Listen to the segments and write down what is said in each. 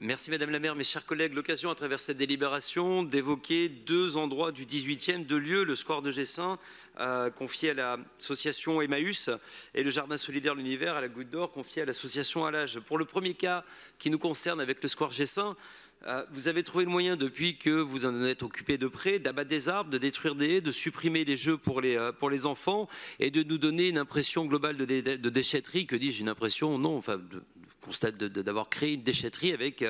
Merci Madame la maire, mes chers collègues. L'occasion à travers cette délibération d'évoquer deux endroits du 18e, deux lieux, le square de Gessin, confié à l'association Emmaüs, et le jardin solidaire L'Univers à la Goutte d'Or, confié à l'association Alage. Pour le premier cas qui nous concerne avec le square Gessin, vous avez trouvé le moyen, depuis que vous en êtes occupé de près, d'abattre des arbres, de détruire des haies, de supprimer les jeux pour les enfants et de nous donner une impression globale de déchetterie. Que dis-je, une impression? Non, enfin, constate d'avoir créé une déchetterie avec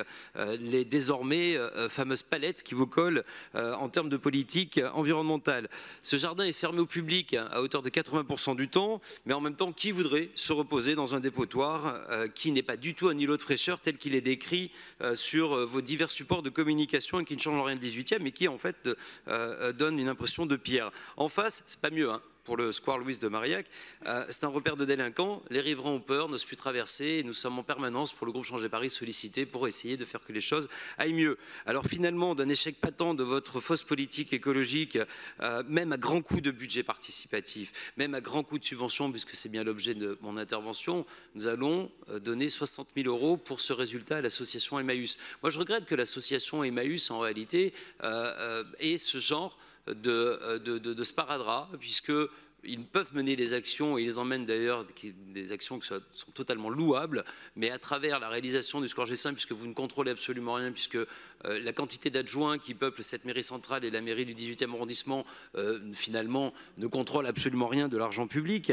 les désormais fameuses palettes qui vous collent en termes de politique environnementale. Ce jardin est fermé au public à hauteur de 80% du temps, mais en même temps, qui voudrait se reposer dans un dépotoir qui n'est pas du tout un îlot de fraîcheur tel qu'il est décrit sur vos divers supports de communication et qui ne change rien de 18e, mais qui en fait donne une impression de pierre. En face, c'est pas mieux, hein. Pour le square Louise de Marillac, c'est un repère de délinquants. Les riverains ont peur, n'osent plus traverser, et nous sommes en permanence pour le groupe Changer Paris sollicités pour essayer de faire que les choses aillent mieux. Alors finalement, d'un échec patent de votre fausse politique écologique, même à grands coups de budget participatif, même à grands coups de subvention, puisque c'est bien l'objet de mon intervention, nous allons donner 60 000 € pour ce résultat à l'association Emmaüs. Moi, je regrette que l'association Emmaüs, en réalité, ait ce genre de sparadrap, puisqu'ils peuvent mener des actions, et ils emmènent d'ailleurs des actions qui sont totalement louables, mais à travers la réalisation du square Gessin, puisque vous ne contrôlez absolument rien, puisque la quantité d'adjoints qui peuplent cette mairie centrale et la mairie du 18e arrondissement, finalement, ne contrôlent absolument rien de l'argent public.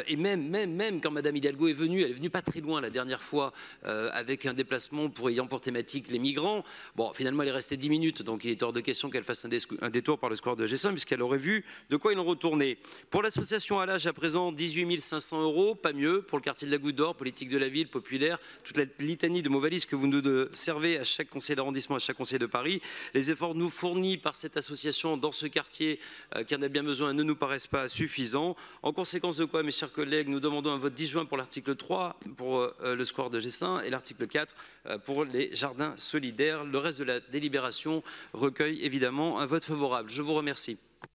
Et même quand Madame Hidalgo est venue, elle est venue pas très loin la dernière fois, avec un déplacement ayant pour thématique les migrants. Bon, finalement, elle est restée 10 minutes, donc il est hors de question qu'elle fasse un détour par le square de Gessin, puisqu'elle aurait vu de quoi il en retournait. Pour l'association Alage, à présent, 18 500 €, pas mieux. Pour le quartier de la Goutte d'Or, politique de la ville, populaire, toute la litanie de mots valises que vous nous servez à chaque conseil d'arrondissement, à chaque conseil de Paris. Les efforts nous fournis par cette association dans ce quartier qui en a bien besoin ne nous paraissent pas suffisants. En conséquence de quoi, mes chers collègues, nous demandons un vote disjoint pour l'article 3, pour le square de Gessin, et l'article 4 pour les jardins solidaires. Le reste de la délibération recueille évidemment un vote favorable. Je vous remercie.